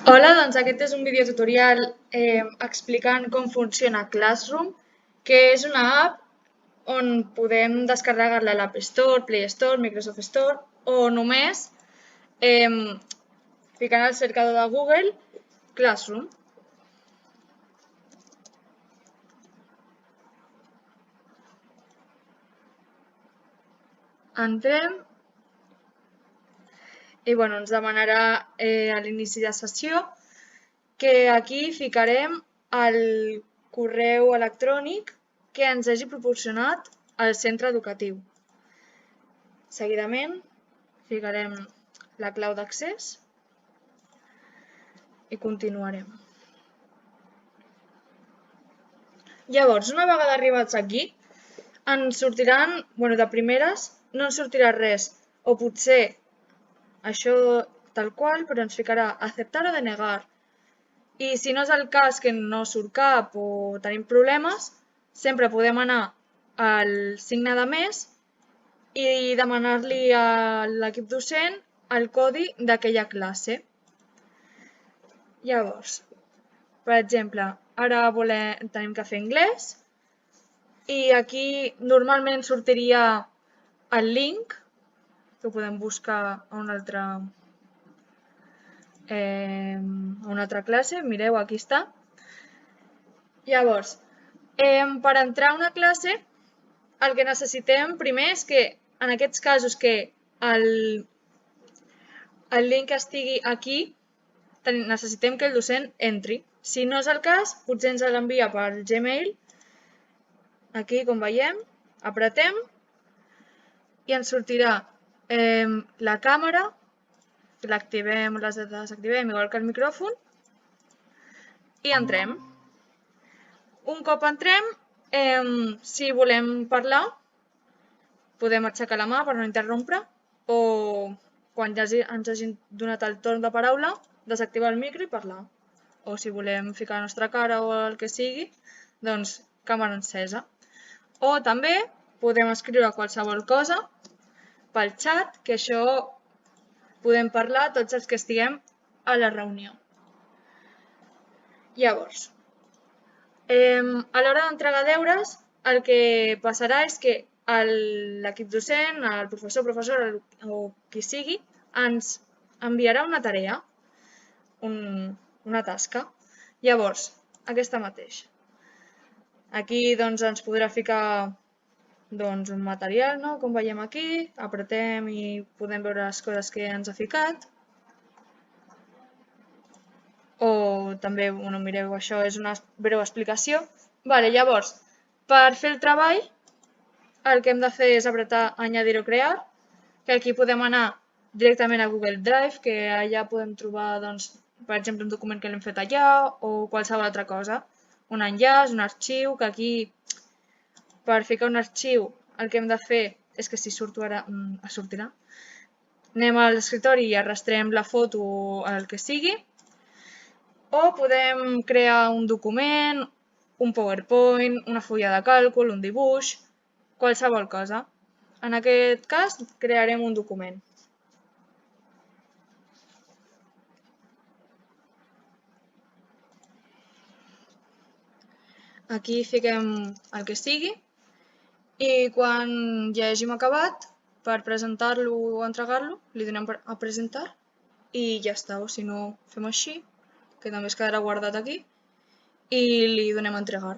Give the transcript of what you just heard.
Hola, doncs aquest és un videotutorial explicant com funciona Classroom, que és una app on podem descarregar-la a l'App Store, Play Store, Microsoft Store o només ficant al cercador de Google Classroom. Entrem i ens demanarà a l'inici de sessió que aquí ficarem el correu electrònic que ens hagi proporcionat el centre educatiu. Seguidament ficarem la clau d'accés i continuarem. Llavors, una vegada arribats aquí, ens sortiran, de primeres no ens sortirà res, o potser això tal qual, però ens ficarà acceptar o denegar. I si no és el cas que no surt cap o tenim problemes, sempre podem anar al signe de més i demanar-li a l'equip docent el codi d'aquella classe. Llavors, per exemple, ara tenim que fer anglès i aquí normalment sortiria el link, que podem buscar a una altra classe. Mireu, aquí està. Llavors, per entrar a una classe, el que necessitem primer és que, en aquests casos que el link estigui aquí, necessitem que el docent entri. Si no és el cas, potser ens l'envia per Gmail. Aquí, com veiem, apretem i ens sortirà la càmera, l'activem o la desactivem, igual que el micròfon, i entrem. Un cop entrem, si volem parlar, podem aixecar la mà per no interrompre, o quan ja ens hagin donat el torn de paraula, desactivar el micro i parlar. O si volem ficar la nostra cara o el que sigui, doncs càmera encesa. O també podem escriure qualsevol cosa pel xat, que això podem parlar tots els que estiguem a la reunió. Llavors, a l'hora d'entregar deures, el que passarà és que l'equip docent, el professor, professora o qui sigui, ens enviarà una tarea, una tasca. Llavors, aquesta mateixa. Aquí ens podrà ficar un material, com veiem aquí, apretem i podem veure les coses que ens ha ficat. O també, mireu, això és una breu explicació. Llavors, per fer el treball, el que hem de fer és apretar añadir o crear, que aquí podem anar directament a Google Drive, que allà podem trobar, per exemple, un document que l'hem fet allà o qualsevol altra cosa. Un enllaç, un arxiu, que aquí, per ficar un arxiu, el que hem de fer és que si surto ara, sortirà. Anem a l'escriptori i arrastrem la foto o el que sigui. O podem crear un document, un PowerPoint, una fulla de càlcul, un dibuix, qualsevol cosa. En aquest cas, crearem un document. Aquí fiquem el que sigui i quan ja hàgim acabat, per presentar-lo o entregar-lo, li donem a presentar i ja està. O si no, fem així, que també es quedarà guardat aquí, i li donem a entregar.